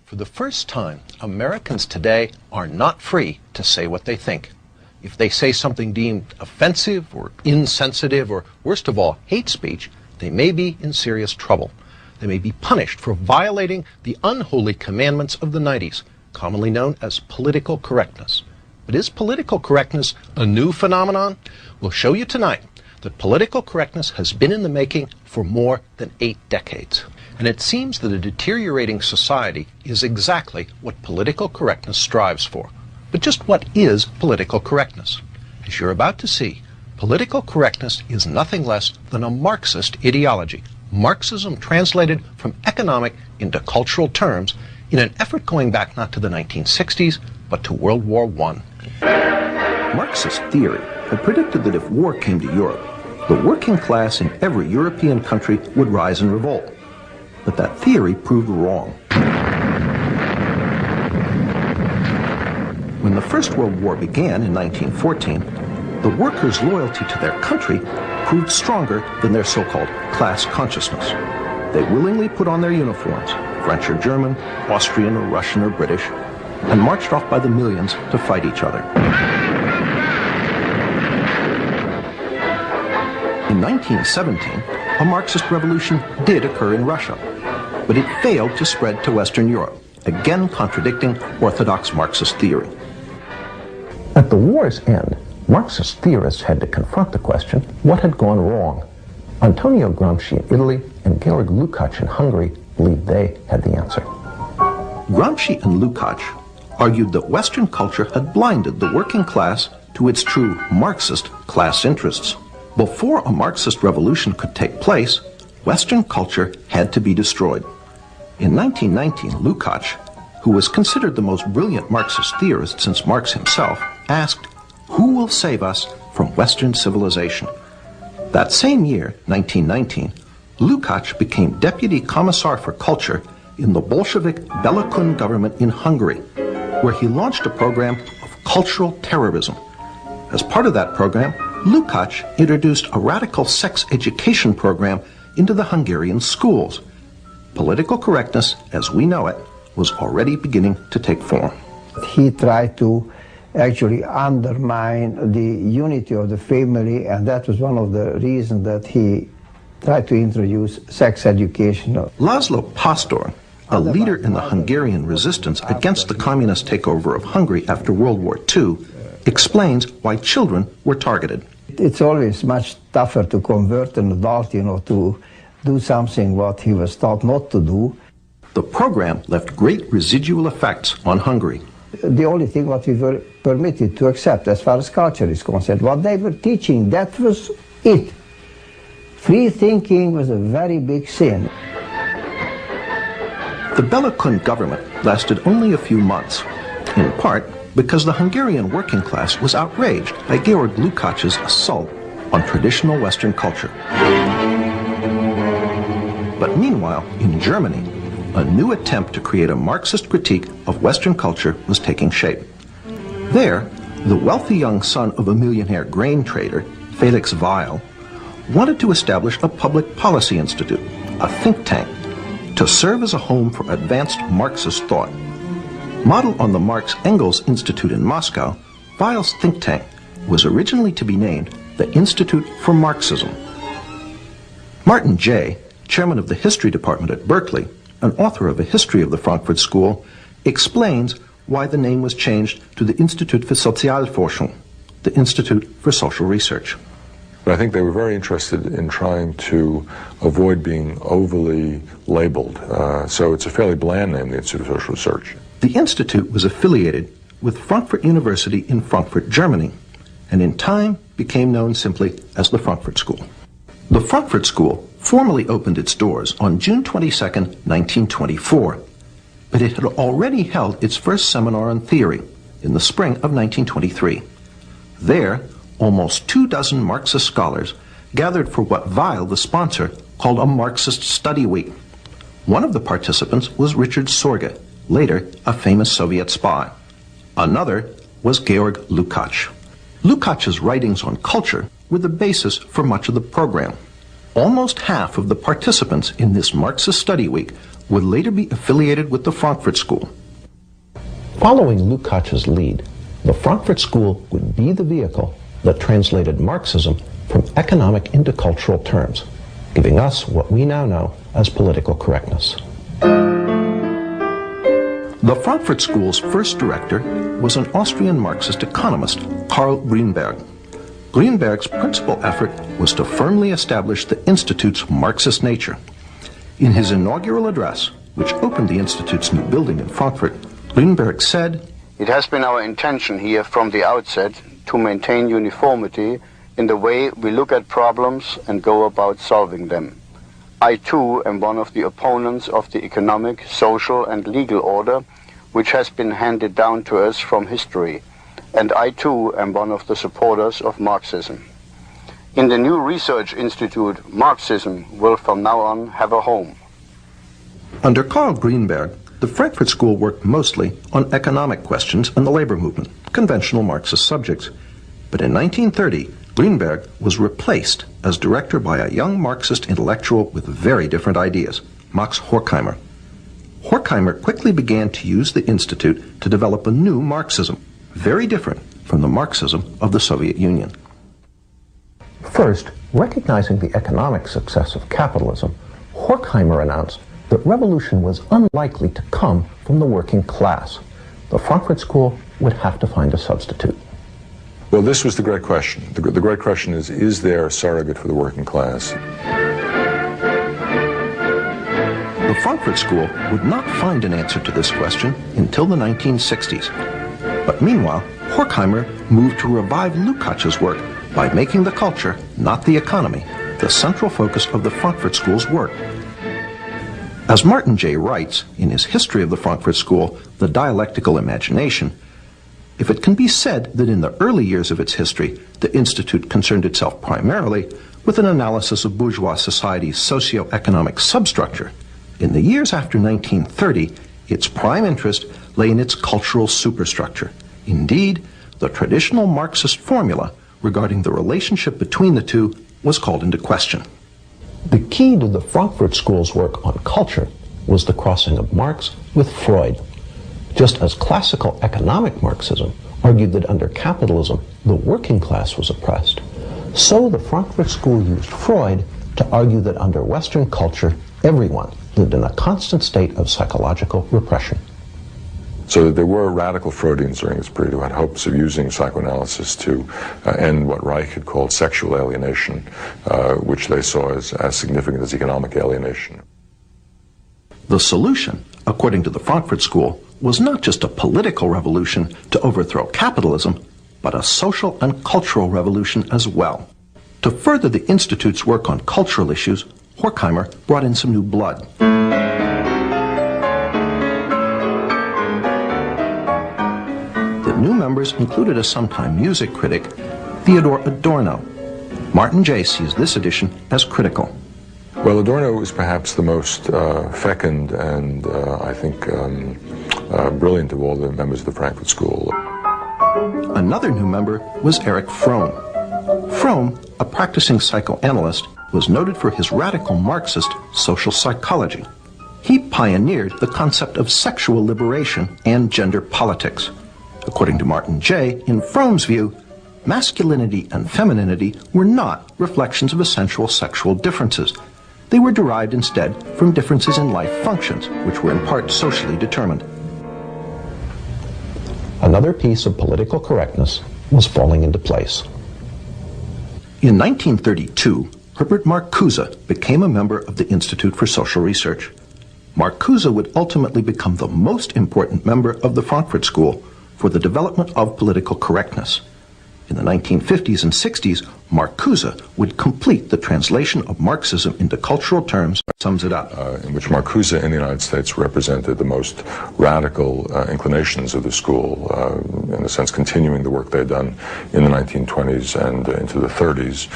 For the first time, Americans today are not free to say what they think. If they say something deemed offensive or insensitive or, worst of all, hate speech, they may be in serious trouble. They may be punished for violating the unholy commandments of the 90s, commonly known as political correctness. But is political correctness a new phenomenon? We'll show you tonight that political correctness has been in the making for more than 8 decades. And it seems that a deteriorating society is exactly what political correctness strives for. But just what is political correctness? As you're about to see, political correctness is nothing less than a Marxist ideology. Marxism translated from economic into cultural terms in an effort going back not to the 1960s, but to World War I. Marxist theory had predicted that if war came to Europe, the working class in every European country would rise in revolt. But that theory proved wrong. When the First World War began in 1914, the workers' loyalty to their country proved stronger than their so-called class consciousness. They willingly put on their uniforms, French or German, Austrian or Russian or British, and marched off by the millions to fight each other. In 1917, a Marxist revolution did occur in Russia, but it failed to spread to Western Europe, again contradicting orthodox Marxist theory. At the war's end, Marxist theorists had to confront the question, what had gone wrong? Antonio Gramsci in Italy and Georg Lukács in Hungary believed they had the answer. Gramsci and Lukács argued that Western culture had blinded the working class to its true Marxist class interests. Before a Marxist revolution could take place, Western culture had to be destroyed. In 1919, Lukács, who was considered the most brilliant Marxist theorist since Marx himself, asked, "Who will save us from Western civilization?" That same year, 1919, Lukács became Deputy Commissar for Culture in the Bolshevik Bela Kun government in Hungary, where he launched a program of cultural terrorism. As part of that program, Lukács introduced a radical sex education program into the Hungarian schools. Political correctness, as we know it, was already beginning to take form. He tried to actually undermine the unity of the family, and that was one of the reasons that he tried to introduce sex education. Laszlo Pastor, a leader in the Hungarian resistance against the communist takeover of Hungary after World War II, explains why children were targeted. It's always much tougher to convert an adult, to do something what he was taught not to do. The program left great residual effects on Hungary. The only thing what we were permitted to accept as far as culture is concerned, what they were teaching, that was it. Free thinking was a very big sin. The Bela Kun government lasted only a few months, in part because the Hungarian working class was outraged by Georg Lukács' assault on traditional Western culture. But meanwhile, in Germany, a new attempt to create a Marxist critique of Western culture was taking shape. There, the wealthy young son of a millionaire grain trader, Felix Weil, wanted to establish a public policy institute, a think tank, to serve as a home for advanced Marxist thought. Modeled on the Marx-Engels Institute in Moscow, Weil's think tank was originally to be named the Institute for Marxism. Martin Jay, chairman of the history department at Berkeley, an author of a history of the Frankfurt School, explains why the name was changed to the Institut für Sozialforschung, the Institute for Social Research. But I think they were very interested in trying to avoid being overly labeled. So it's a fairly bland name, the Institute for Social Research. The Institute was affiliated with Frankfurt University in Frankfurt, Germany, and in time became known simply as the Frankfurt School. The Frankfurt School formally opened its doors on June 22, 1924, but it had already held its first seminar on theory in the spring of 1923. There, almost 24 Marxist scholars gathered for what Weil, the sponsor, called a Marxist study week. One of the participants was Richard Sorge, later a famous Soviet spy. Another was Georg Lukács. Lukács' writings on culture were the basis for much of the program. Almost half of the participants in this Marxist study week would later be affiliated with the Frankfurt School. Following Lukács's lead, the Frankfurt School would be the vehicle that translated Marxism from economic into cultural terms, giving us what we now know as political correctness. The Frankfurt School's first director was an Austrian Marxist economist, Karl Grünberg. Grünberg's principal effort was to firmly establish the Institute's Marxist nature. In his inaugural address, which opened the Institute's new building in Frankfurt, Grünberg said, "It has been our intention here from the outset to maintain uniformity in the way we look at problems and go about solving them. I too am one of the opponents of the economic, social and legal order which has been handed down to us from history, and I too am one of the supporters of Marxism. In the new research institute, Marxism will from now on have a home." Under Karl Grünberg, the Frankfurt School worked mostly on economic questions and the labor movement, conventional Marxist subjects. But in 1930, Grünberg was replaced as director by a young Marxist intellectual with very different ideas, Max Horkheimer. Horkheimer quickly began to use the Institute to develop a new Marxism, very different from the Marxism of the Soviet Union. First, recognizing the economic success of capitalism, Horkheimer announced that revolution was unlikely to come from the working class. The Frankfurt School would have to find a substitute. Well, this was the great question. The great question is there a surrogate for the working class? The Frankfurt School would not find an answer to this question until the 1960s. But meanwhile, Horkheimer moved to revive Lukács's work by making the culture, not the economy, the central focus of the Frankfurt School's work. As Martin J. writes in his History of the Frankfurt School, The Dialectical Imagination, if it can be said that in the early years of its history, the Institute concerned itself primarily with an analysis of bourgeois society's socio-economic substructure, in the years after 1930, its prime interest lay in its cultural superstructure. Indeed, the traditional Marxist formula regarding the relationship between the two was called into question. The key to the Frankfurt School's work on culture was the crossing of Marx with Freud. Just as classical economic Marxism argued that under capitalism the working class was oppressed, so the Frankfurt School used Freud to argue that under Western culture everyone lived in a constant state of psychological repression. So that there were radical Freudians during this period who had hopes of using psychoanalysis to end what Reich had called sexual alienation, which they saw as significant as economic alienation. The solution, according to the Frankfurt School, was not just a political revolution to overthrow capitalism, but a social and cultural revolution as well. To further the Institute's work on cultural issues, Horkheimer brought in some new blood. The new members included a sometime music critic, Theodor Adorno. Martin J. sees this addition as critical. Well, Adorno was perhaps the most fecund and, I think, brilliant of all the members of the Frankfurt School. Another new member was Erich Fromm. Fromm, a practicing psychoanalyst, was noted for his radical Marxist social psychology. He pioneered the concept of sexual liberation and gender politics. According to Martin J., in Fromm's view, masculinity and femininity were not reflections of essential sexual differences. They were derived instead from differences in life functions, which were in part socially determined. Another piece of political correctness was falling into place. In 1932, Herbert Marcuse became a member of the Institute for Social Research. Marcuse would ultimately become the most important member of the Frankfurt School for the development of political correctness. In the 1950s and 60s, Marcuse would complete the translation of Marxism into cultural terms, sums it up. In which Marcuse in the United States represented the most radical inclinations of the school, in a sense continuing the work they had done in the 1920s and into the 30s,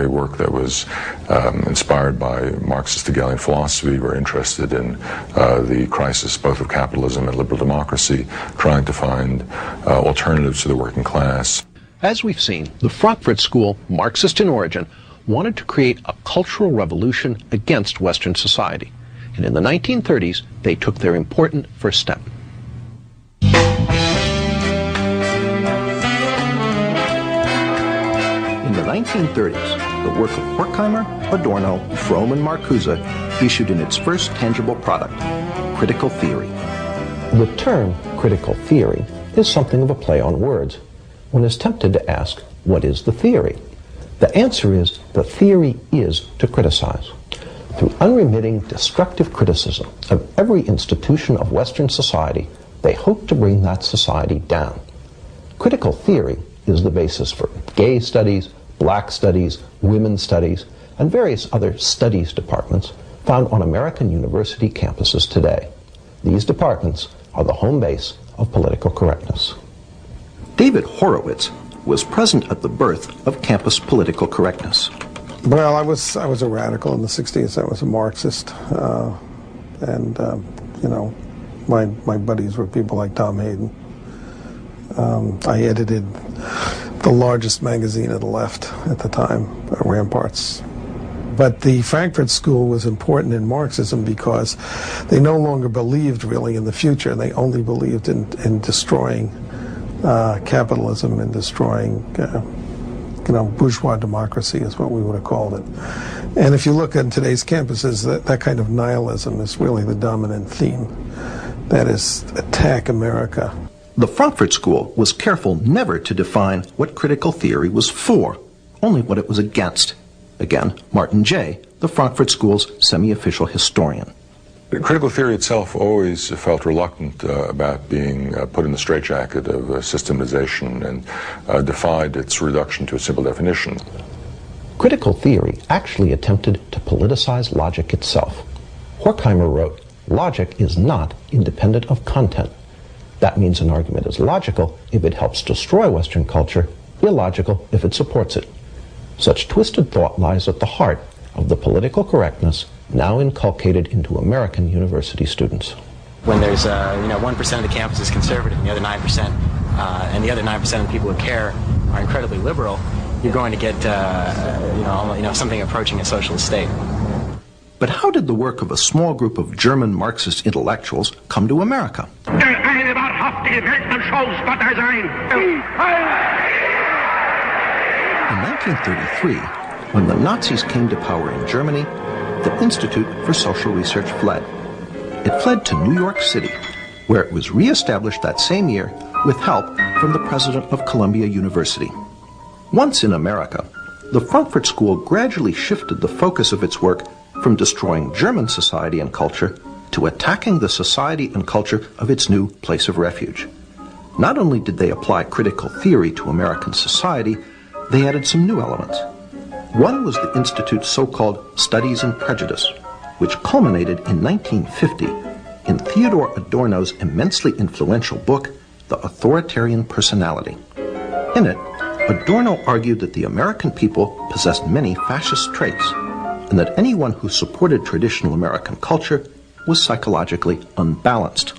a work that was inspired by Marxist Hegelian philosophy, very interested in the crisis both of capitalism and liberal democracy, trying to find alternatives to the working class. As we've seen, the Frankfurt School, Marxist in origin, wanted to create a cultural revolution against Western society. And in the 1930s, they took their important first step. In the 1930s, the work of Horkheimer, Adorno, Fromm, and Marcuse issued in its first tangible product, critical theory. The term critical theory is something of a play on words. One is tempted to ask, what is the theory? The answer is, the theory is to criticize. Through unremitting, destructive criticism of every institution of Western society, they hope to bring that society down. Critical theory is the basis for gay studies, black studies, women's studies, and various other studies departments found on American university campuses today. These departments are the home base of political correctness. David Horowitz was present at the birth of campus political correctness. Well, I was a radical in the 60s. I was a Marxist, my buddies were people like Tom Hayden. I edited the largest magazine of the left at the time, Ramparts. But the Frankfurt School was important in Marxism because they no longer believed really in the future. They only believed in destroying capitalism and destroying bourgeois democracy is what we would have called it. And if you look at today's campuses, that kind of nihilism is really the dominant theme. That is, attack America. The Frankfurt School was careful never to define what critical theory was for, only what it was against. Again, Martin Jay, the Frankfurt School's semi-official historian. Critical theory itself always felt reluctant about being put in the straitjacket of systematization and defied its reduction to a simple definition. Critical theory actually attempted to politicize logic itself. Horkheimer wrote, "Logic is not independent of content. That means an argument is logical if it helps destroy Western culture, illogical if it supports it." Such twisted thought lies at the heart of the political correctness now inculcated into American university students. When there's 1% of the campus is conservative and the other 9% and the other 9% of the people who care are incredibly liberal, you're going to get something approaching a socialist state. But how did the work of a small group of German Marxist intellectuals come to America? In 1933, when the Nazis came to power in Germany, the Institute for Social Research fled. It fled to New York City, where it was re-established that same year with help from the president of Columbia University. Once in America, the Frankfurt School gradually shifted the focus of its work from destroying German society and culture to attacking the society and culture of its new place of refuge. Not only did they apply critical theory to American society, they added some new elements. One was the Institute's so-called Studies in Prejudice, which culminated in 1950 in Theodore Adorno's immensely influential book, The Authoritarian Personality. In it, Adorno argued that the American people possessed many fascist traits, and that anyone who supported traditional American culture was psychologically unbalanced.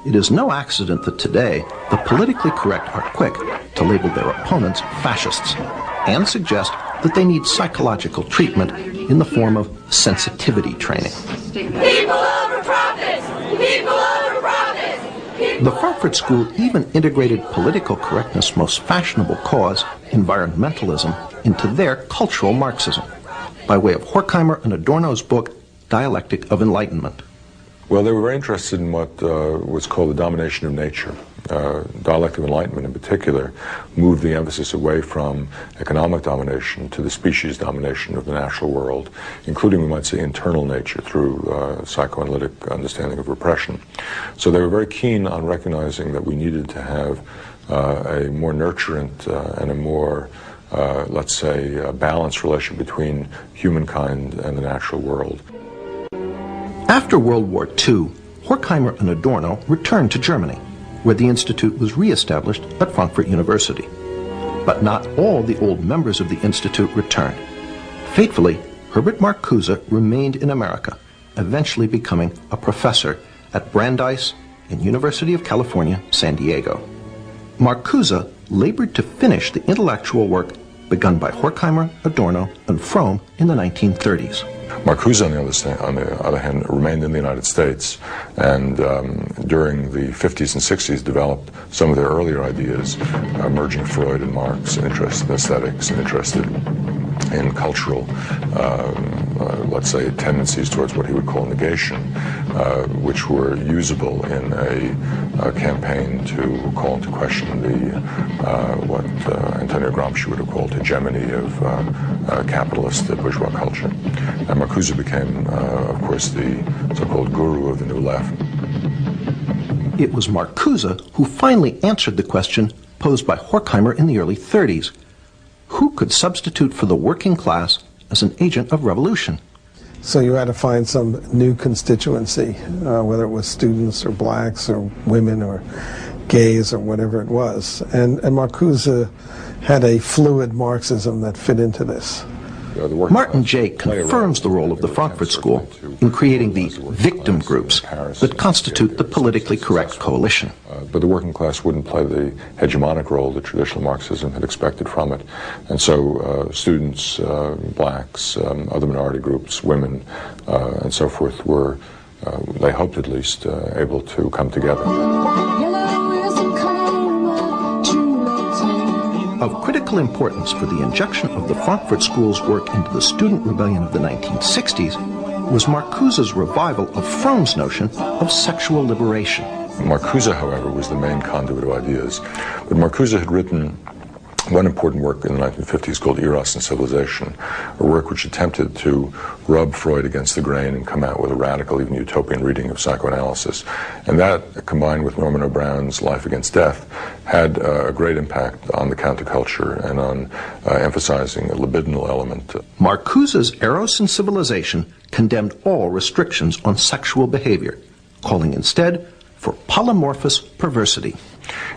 It is no accident that today, the politically correct are quick to label their opponents fascists and suggest that they need psychological treatment in the form of sensitivity training. People over profits! People over profits! The Frankfurt School even integrated political correctness' most fashionable cause, environmentalism, into their cultural Marxism, by way of Horkheimer and Adorno's book, Dialectic of Enlightenment. Well, they were very interested in what was called the domination of nature. Dialectic of Enlightenment in particular moved the emphasis away from economic domination to the species domination of the natural world, including, we might say, internal nature through psychoanalytic understanding of repression. So they were very keen on recognizing that we needed to have a more nurturant and a more, let's say, balanced relation between humankind and the natural world. After World War II, Horkheimer and Adorno returned to Germany, where the Institute was re-established at Frankfurt University. But not all the old members of the Institute returned. Fatefully, Herbert Marcuse remained in America, eventually becoming a professor at Brandeis and University of California, San Diego. Marcuse labored to finish the intellectual work begun by Horkheimer, Adorno, and Fromm in the 1930s. Marcuse, on the other hand, remained in the United States, and during the 50s and 60s developed some of their earlier ideas, merging Freud and Marx, interested in aesthetics and interested in cultural, let's say, tendencies towards what he would call negation, which were usable in a campaign to call into question the what Antonio Gramsci would have called hegemony of capitalist bourgeois culture. And Marcuse became, of course, the so-called guru of the New Left. It was Marcuse who finally answered the question posed by Horkheimer in the early 30s. Who could substitute for the working class as an agent of revolution? So you had to find some new constituency, whether it was students or blacks or women or gays or whatever it was. And Marcuse had a fluid Marxism that fit into this. Martin Jay confirms the role of the Frankfurt School in creating the victim groups that constitute the politically correct coalition. But the working class wouldn't play the hegemonic role that traditional Marxism had expected from it. And so students, blacks, other minority groups, women, and so forth were, they hoped at least, able to come together. Of critical importance for the injection of the Frankfurt School's work into the student rebellion of the 1960s was Marcuse's revival of Fromm's notion of sexual liberation. Marcuse, however, was the main conduit of ideas. But Marcuse had written one important work in the 1950s called Eros and Civilization, a work which attempted to rub Freud against the grain and come out with a radical, even utopian reading of psychoanalysis. And that, combined with Norman O'Brown's Life Against Death, had a great impact on the counterculture and on emphasizing a libidinal element. Marcuse's Eros and Civilization condemned all restrictions on sexual behavior, calling instead for polymorphous perversity.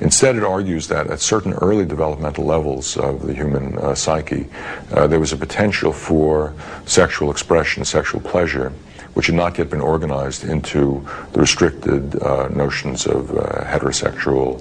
Instead, it argues that at certain early developmental levels of the human psyche, there was a potential for sexual expression, sexual pleasure, which had not yet been organized into the restricted notions of heterosexual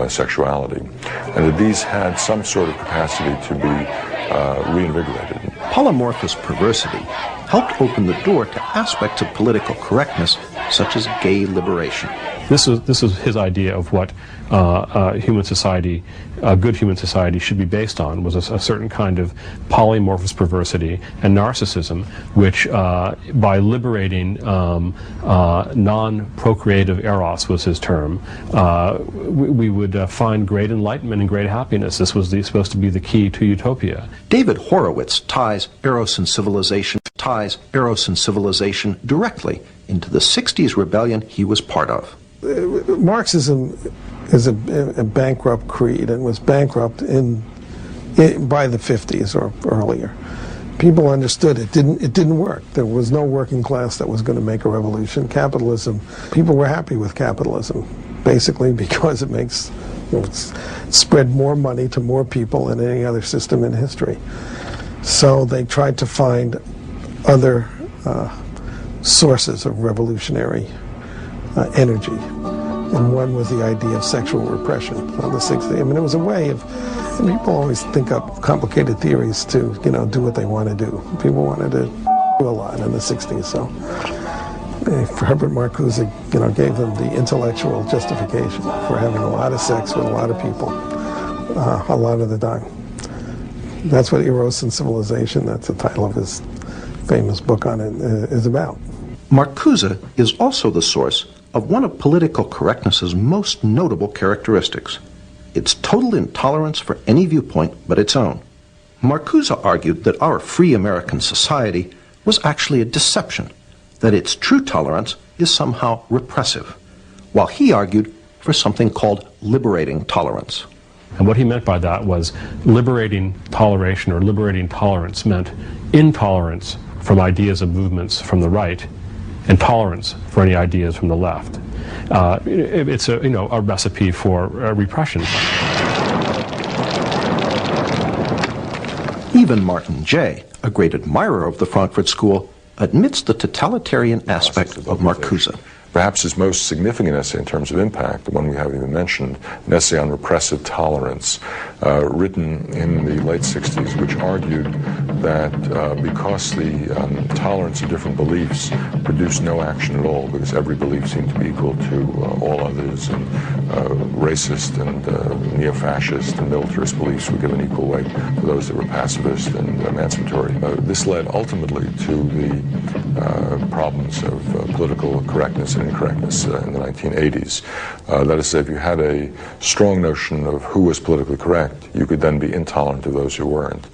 sexuality, and that these had some sort of capacity to be reinvigorated. Polymorphous perversity helped open the door to aspects of political correctness, such as gay liberation. This was his idea of what human society, a good human society, should be based on, was a certain kind of polymorphous perversity and narcissism, which, by liberating non-procreative eros, was his term, we would find great enlightenment and great happiness. This was supposed to be the key to utopia. David Horowitz ties Eros and Civilization directly into the 60s rebellion he was part of. Marxism is a bankrupt creed and was bankrupt by the 50s or earlier. People understood it didn't work. There was no working class that was going to make a revolution. Capitalism, people were happy with capitalism, basically because it spread more money to more people than any other system in history. So they tried to find other sources of revolutionary energy, and one was the idea of sexual repression on the 60s. I mean, it was a way of, and people always think up complicated theories to, do what they want to do. People wanted to do a lot in the 60s, so Herbert Marcuse, gave them the intellectual justification for having a lot of sex with a lot of people, a lot of the time. That's what Eros and Civilization, that's the title of his famous book on it, is about. Marcuse is also the source of one of political correctness's most notable characteristics, its total intolerance for any viewpoint but its own. Marcuse argued that our free American society was actually a deception, that its true tolerance is somehow repressive, while he argued for something called liberating tolerance. And what he meant by that was liberating toleration or liberating tolerance meant intolerance from ideas and movements from the right, and tolerance for any ideas from the left. It's a recipe for repression. Even Martin Jay, a great admirer of the Frankfurt School, admits the totalitarian aspect of Marcuse. Perhaps his most significant essay in terms of impact, the one we haven't even mentioned, an essay on repressive tolerance, written in the late 60s, which argued that because the tolerance of different beliefs produced no action at all, because every belief seemed to be equal to all others, and racist and neo-fascist and militarist beliefs were given equal weight to those that were pacifist and emancipatory. This led ultimately to the problems of political correctness and incorrectness in the 1980s. That is to say, if you had a strong notion of who was politically correct, you could then be intolerant of those who weren't.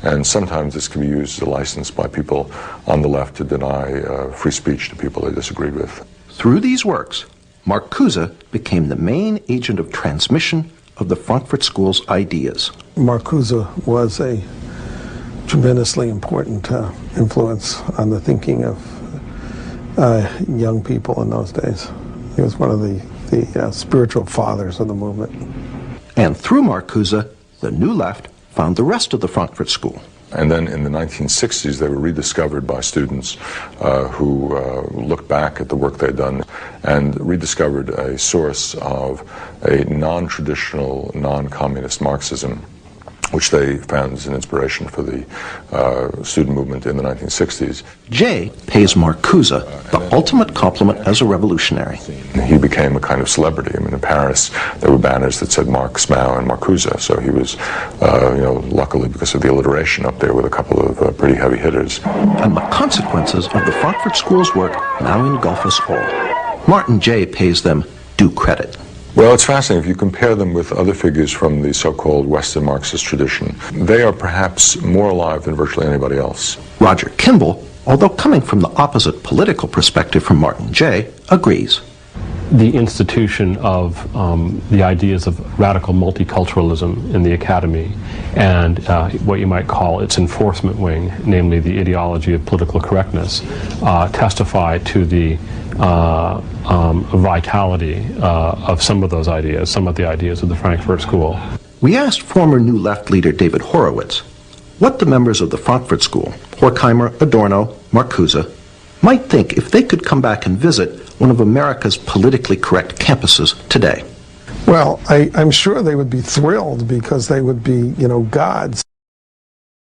And sometimes this can be used as a license by people on the left to deny free speech to people they disagreed with. Through these works, Marcuse became the main agent of transmission of the Frankfurt School's ideas. Marcuse was a tremendously important influence on the thinking of young people in those days. He was one of the spiritual fathers of the movement. And through Marcuse, the New Left found the rest of the Frankfurt School. And then in the 1960s, they were rediscovered by students who looked back at the work they'd done and rediscovered a source of a non-traditional, non-communist Marxism, which they found as an inspiration for the student movement in the 1960s. Jay pays Marcuse the ultimate compliment as a revolutionary. He became a kind of celebrity. I mean, in Paris, there were banners that said Marx, Mao, and Marcuse, so he was, luckily because of the alliteration up there with a couple of pretty heavy hitters. And the consequences of the Frankfurt School's work now engulf us all. Martin Jay pays them due credit. Well, it's fascinating. If you compare them with other figures from the so-called Western Marxist tradition, they are perhaps more alive than virtually anybody else. Roger Kimball, although coming from the opposite political perspective from Martin Jay, agrees. The institution of the ideas of radical multiculturalism in the academy and what you might call its enforcement wing, namely the ideology of political correctness, testify to the vitality of some of those ideas, some of the ideas of the Frankfurt School. We asked former New Left leader David Horowitz what the members of the Frankfurt School, Horkheimer, Adorno, Marcuse, might think if they could come back and visit one of America's politically correct campuses today. Well, I'm sure they would be thrilled because they would be, gods.